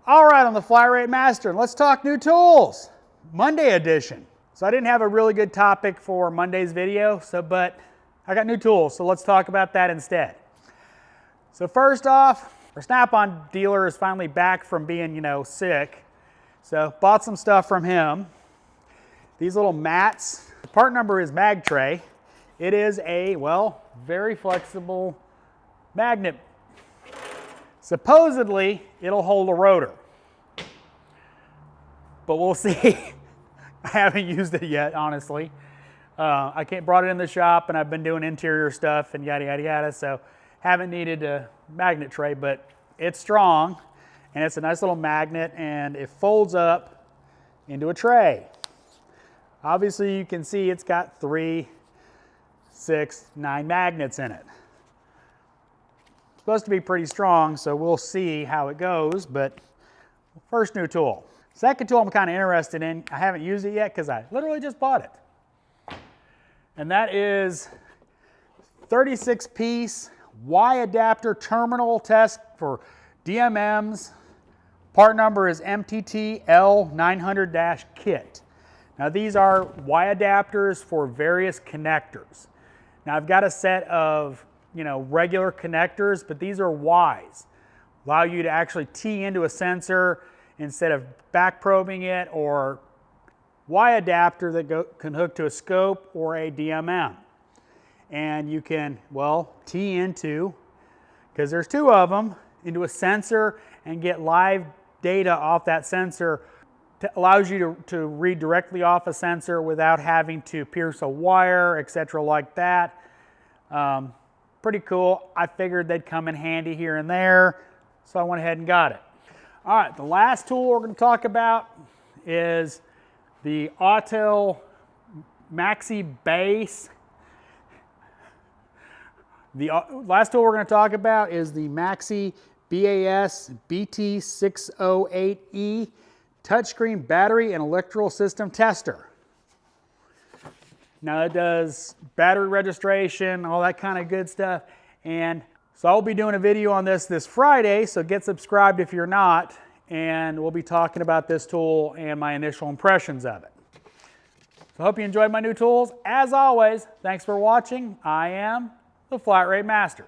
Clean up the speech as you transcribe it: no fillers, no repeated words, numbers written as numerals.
All right, I'm the Flat Rate Master, and let's talk new tools. Monday edition. So I didn't have a really good topic for Monday's video, but I got new tools, so let's talk about that instead. So first off, our Snap-on dealer is finally back from being, sick. So bought some stuff from him. These little mats. The part number is mag tray. It is a, very flexible magnet. Supposedly, it'll hold a rotor, but we'll see. I haven't used it yet, honestly. I brought it in the shop, and I've been doing interior stuff and yada, yada, yada, so haven't needed a magnet tray, but it's strong, and it's a nice little magnet, and it folds up into a tray. Obviously, you can see it's got 3, 6, 9 magnets in it. Supposed to be pretty strong, so we'll see how it goes, but first new tool. Second tool I'm kind of interested in, I haven't used it yet because I literally just bought it. And that is 36-piece Y adapter terminal test for DMMs. Part number is MTT L900-kit. Now these are Y adapters for various connectors. Now I've got a set of regular connectors, but these are Ys. Allow you to actually tee into a sensor instead of back probing it, or Y adapter that can hook to a scope or a DMM. And you can, tee into, because there's 2 of them, into a sensor and get live data off that sensor. Allows you to read directly off a sensor without having to pierce a wire, etc. like that. Pretty cool. I figured they'd come in handy here and there, so I went ahead and got it. All right, the last tool we're going to talk about is the Autel Maxi Base. The last tool we're going to talk about is the Maxi BAS BT608E touchscreen battery and electrical system tester. Now it does battery registration, all that kind of good stuff. And so I'll be doing a video on this Friday, so get subscribed if you're not, and we'll be talking about this tool and my initial impressions of it. So I hope you enjoyed my new tools. As always, thanks for watching. I am the Flat Rate Master.